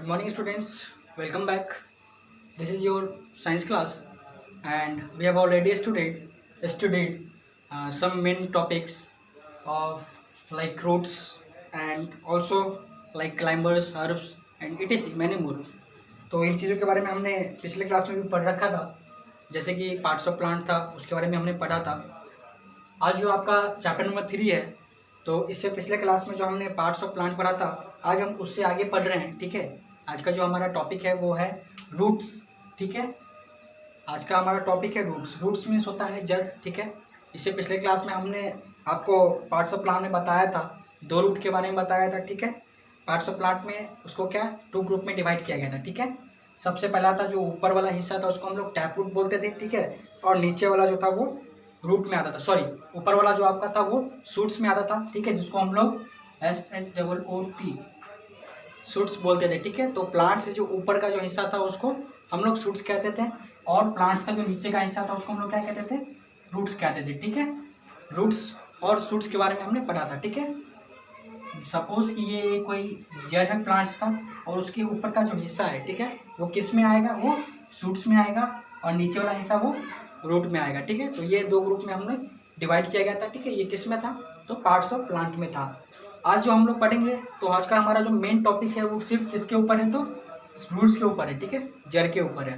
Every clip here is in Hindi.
Good morning students, welcome back. This is your science class and we have already studied some main topics of like roots and also like climbers, herbs and etc. many more. तो इन चीज़ों के बारे में हमने पिछले क्लास में भी पढ़ रखा था, जैसे कि पार्ट्स ऑफ प्लांट था, उसके बारे में हमने पढ़ा था। आज जो आपका चैप्टर नंबर 3 है, तो इससे पिछले क्लास में जो हमने पार्ट्स ऑफ प्लांट पढ़ा था, आज हम उससे आगे पढ़ रहे हैं। ठीक है, आज का जो हमारा टॉपिक है वो है रूट्स। ठीक है, आज का हमारा टॉपिक है रूट्स। रूट्स मीन्स होता है जड़। ठीक है, इससे पिछले क्लास में हमने आपको पार्ट्स ऑफ प्लांट में बताया था, 2 रूट के बारे में बताया था। ठीक है, पार्ट्स ऑफ प्लांट में उसको क्या 2 ग्रुप में डिवाइड किया गया था। ठीक है, सबसे पहला था जो ऊपर वाला हिस्सा था उसको हम लोग टैप रूट बोलते थे। ठीक है, और नीचे वाला जो था वो रूट में आता था, सॉरी ऊपर वाला जो आपका था वो शूट्स में आता था। ठीक है, जिसको हम लोग SHOOT शूट्स बोलते थे। ठीक है, तो प्लांट से जो ऊपर का जो हिस्सा था उसको हम लोग शूट्स कहते थे, और प्लांट्स का जो नीचे का हिस्सा था उसको हम लोग क्या कहते थे, रूट्स कहते थे। ठीक है, रूट्स और शूट्स के बारे में हमने पढ़ा था। ठीक है, सपोज कि ये कोई जड़ है प्लांट्स का और उसके ऊपर का जो हिस्सा है, ठीक है, वो किस में आएगा, वो शूट्स में आएगा, और नीचे वाला हिस्सा वो रूट में आएगा। ठीक है, तो ये 2 ग्रुप में हमने डिवाइड किया गया था। ठीक है, ये किस में था, तो पार्ट्स ऑफ प्लांट में था। आज जो हम लोग पढ़ेंगे, तो आज का हमारा जो मेन टॉपिक है वो सिर्फ किसके ऊपर है, तो रूट्स के ऊपर है। ठीक है, जड़ के ऊपर है।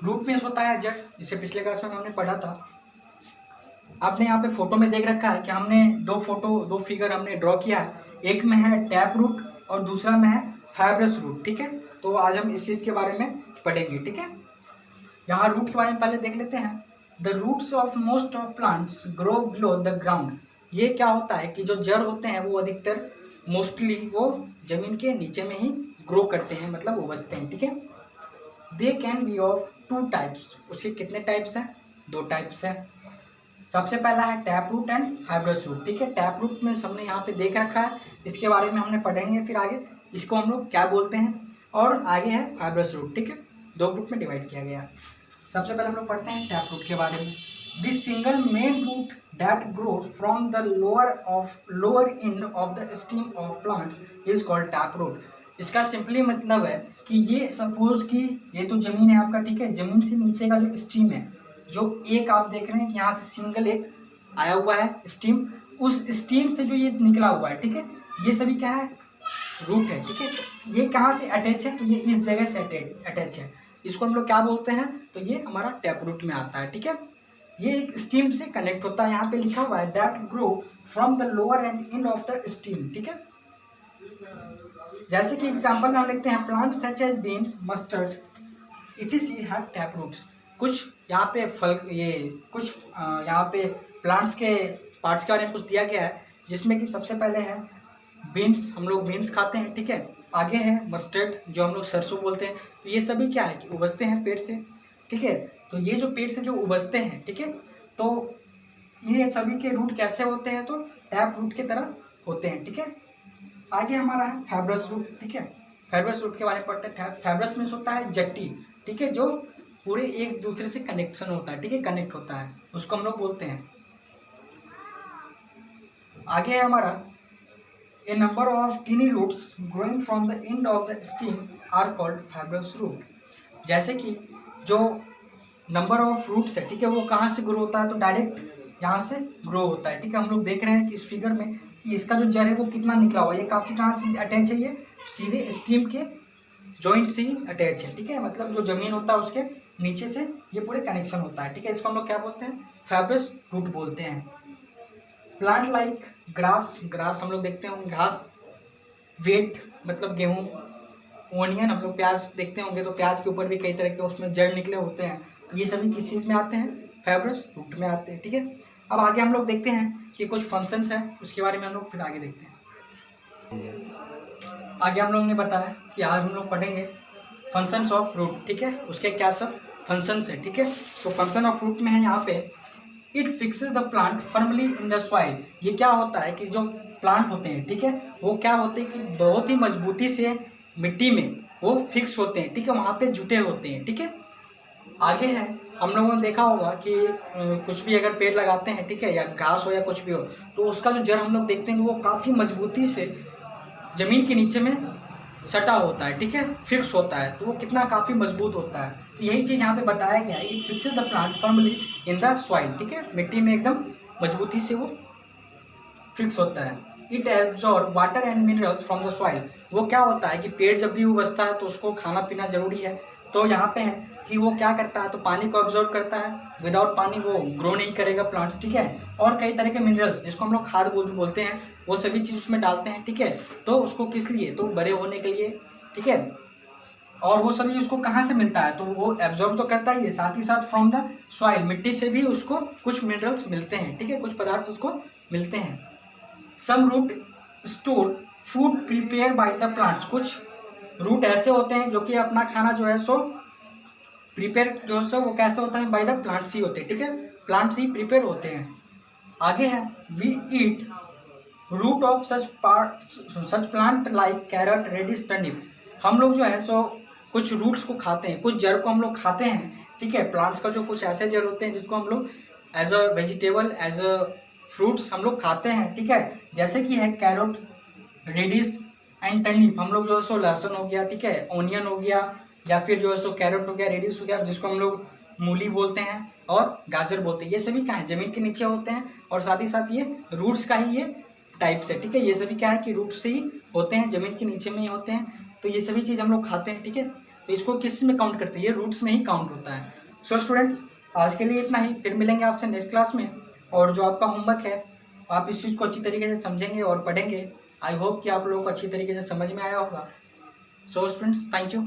रूट मीन्स होता है जड़, जिसे पिछले क्लास में हमने पढ़ा था। आपने यहाँ पे फोटो में देख रखा है कि हमने 2 फिगर हमने ड्रॉ किया है। एक में है टैप रूट और दूसरा में है फाइब्रस रूट। ठीक है, तो आज हम इस चीज़ के बारे में पढ़ेंगे। ठीक है, यहाँ रूट के बारे में पहले देख लेते हैं। The roots of most of plants grow below the ground. ये क्या होता है कि जो जड़ होते हैं वो अधिकतर मोस्टली वो जमीन के नीचे में ही ग्रो करते हैं, मतलब उबजते हैं। ठीक है, they can be of 2 types. उसके कितने टाइप्स हैं, 2 टाइप्स हैं। सबसे पहला है tap root and fibrous root. ठीक है, टैप रूट में हमने यहाँ पे देख रखा है, इसके बारे में हमने पढ़ेंगे फिर आगे, इसको हम लोग क्या बोलते हैं, और आगे है फाइब्रस रूट। ठीक है, 2 ग्रुप में डिवाइड किया गया। सबसे पहले हम लोग पढ़ते हैं टैप रूट के बारे में। This single main root that grow from the lower end of the stem of plants is called tap root. इसका सिंपली मतलब है कि ये सपोज कि ये तो जमीन है आपका। ठीक है, जमीन से नीचे का जो स्टीम है, जो एक आप देख रहे हैं कि यहाँ से सिंगल एक आया हुआ है स्टीम, उस स्टीम से जो ये निकला हुआ है, ठीक है, ये सभी क्या है, रूट है। ठीक है, ये कहाँ से अटैच है, तो ये इस जगह से अटैच है। इसको हम लोग क्या बोलते हैं, तो ये हमारा टैप रूट में आता है। ठीक है, ये एक स्टीम से कनेक्ट होता है। यहाँ पे लिखा हुआ है that grow from the lower end of the stem. ठीक है, जैसे कि एग्जांपल में हम लिखते हैं plant such as beans, mustard it is have tap roots. कुछ यहाँ पे फल, ये कुछ यहाँ पे प्लांट्स के पार्ट्स के बारे में कुछ दिया गया है, जिसमें कि सबसे पहले है बीन्स, हम लोग बीन्स खाते हैं। ठीक है, आगे है मस्टर्ड जो हम लोग सरसों बोलते हैं। तो ये सभी क्या है कि उबजते हैं पेड़ से। ठीक है, तो ये जो पेड़ से जो उबजते हैं, ठीक है, तो ये सभी के रूट कैसे होते हैं, तो टैप रूट की तरह होते हैं। ठीक है, आगे हमारा है फाइब्रस रूट। ठीक है, फाइब्रस रूट के बारे में पढ़ते हैं। फाइब्रस मीन्स होता है जट्टी। ठीक है, जो पूरे एक दूसरे से कनेक्शन होता है। ठीक है, कनेक्ट होता है, उसको हम लोग बोलते हैं। आगे है हमारा a number of tiny roots growing from the end of the stem are called fibrous root. जैसे कि जो नंबर ऑफ रूट्स है, ठीक है, वो कहाँ से ग्रो होता है, तो डायरेक्ट यहाँ से ग्रो होता है। ठीक है, हम लोग देख रहे हैं कि इस फिगर में कि इसका जो जड़ है वो कितना निकला हुआ है, ये काफ़ी कहाँ से अटैच है, ये सीधे स्टीम के जॉइंट से ही अटैच है। ठीक है, मतलब जो जमीन होता है उसके नीचे से ये पूरे कनेक्शन होता है। ठीक है, इसको हम लोग क्या बोलते हैं, फाइब्रस रूट बोलते हैं। प्लांट लाइक ग्रास, ग्रास हम लोग देखते हैं घास, वेट मतलब गेहूँ, ओनियन हम लोग प्याज देखते होंगे, तो प्याज के ऊपर भी कई तरह के उसमें जड़ निकले होते हैं। ये सभी किस चीज़ में आते हैं, फाइब्रस रूट में आते हैं। ठीक है, अब आगे हम लोग देखते हैं कि कुछ फंक्शंस हैं, उसके बारे में हम लोग फिर आगे देखते हैं। आगे हम लोग ने बताया कि आज हम लोग पढ़ेंगे फंक्शंस ऑफ रूट। ठीक है, उसके क्या सब फंक्शंस है। ठीक है, तो फंक्शन ऑफ रूट में है यहाँ पे it fixes the plant firmly in the soil. ये क्या होता है कि जो प्लांट होते हैं, ठीक है, वो क्या होते हैं कि बहुत ही मजबूती से मिट्टी में वो फिक्स होते हैं। ठीक है, वहाँ पे जुटे होते हैं। ठीक है, आगे है हम लोगों ने देखा होगा कि कुछ भी अगर पेड़ लगाते हैं, ठीक है, या घास हो या कुछ भी हो, तो उसका जो जड़ हम लोग देखते हैं वो काफ़ी मजबूती से ज़मीन के नीचे में सटा होता है, ठीक है, फिक्स होता है, तो वो कितना काफ़ी मजबूत होता है। तो यही चीज़ यहाँ पे बताया गया है, it fixes the plant firmly in the soil, ठीक है, मिट्टी में एकदम मजबूती से वो फिक्स होता है। It absorb water and minerals from the soil. वो क्या होता है कि पेड़ जब भी उगता है तो उसको खाना पीना जरूरी है, तो यहाँ पे है कि वो क्या करता है, तो पानी को एब्जॉर्ब करता है, विदाउट पानी वो ग्रो नहीं करेगा प्लांट्स, ठीक है। और कई तरह के मिनरल्स जिसको हम लोग खाद बोलते हैं, वो सभी चीज़ उसमें डालते हैं, ठीक है। तो उसको किस लिए, तो बड़े होने के लिए, ठीक है। और वो सभी उसको कहाँ से मिलता है, तो वो एब्जॉर्ब तो करता ही है, साथ ही साथ फ्रॉम द सॉइल, मिट्टी से भी उसको कुछ मिनरल्स मिलते हैं, ठीक है, कुछ पदार्थ उसको मिलते हैं। Some root store food prepare by the plants. कुछ रूट ऐसे होते हैं जो कि अपना खाना जो है सो प्रिपेयर जो है सो वो कैसे होता है, बाय द प्लांट्स ही होते हैं, ठीक है, प्लांट्स ही प्रिपेयर होते हैं। आगे है we eat root of such plant like carrot, radish, turnip. हम लोग जो है सो कुछ रूट्स को खाते हैं, कुछ जड़ को हम लोग खाते हैं, ठीक है। प्लांट्स का जो कुछ ऐसे जड़ होते हैं जिसको हम लोग as a vegetable, as a fruits हम लोग खाते हैं, ठीक है। जैसे कि है कैरोट, रेडिश एंड टर्निप। हम लोग जो है सो लहसुन हो गया, ठीक है, ऑनियन हो गया, या फिर जो है सो कैरेट हो गया, रेडिश हो गया, जिसको हम लोग मूली बोलते हैं और गाजर बोलते हैं। ये सभी क्या है, जमीन के नीचे होते हैं, और साथ ही साथ ये रूट्स का ही ये टाइप्स है, ठीक है। ये सभी क्या है कि रूट्स से ही होते हैं, जमीन के नीचे में ही होते हैं, तो ये सभी चीज़ हम लोग खाते हैं, ठीक है। तो इसको किस में काउंट करते हैं, ये रूट्स में ही काउंट होता है। सो स्टूडेंट्स, आज के लिए इतना ही, फिर मिलेंगे आपसे नेक्स्ट क्लास में। और जो आपका होमवर्क है आप इस चीज़ को अच्छी तरीके से समझेंगे और पढ़ेंगे। आई होप कि आप लोगों को अच्छी तरीके से समझ में आया होगा। So students, thank you.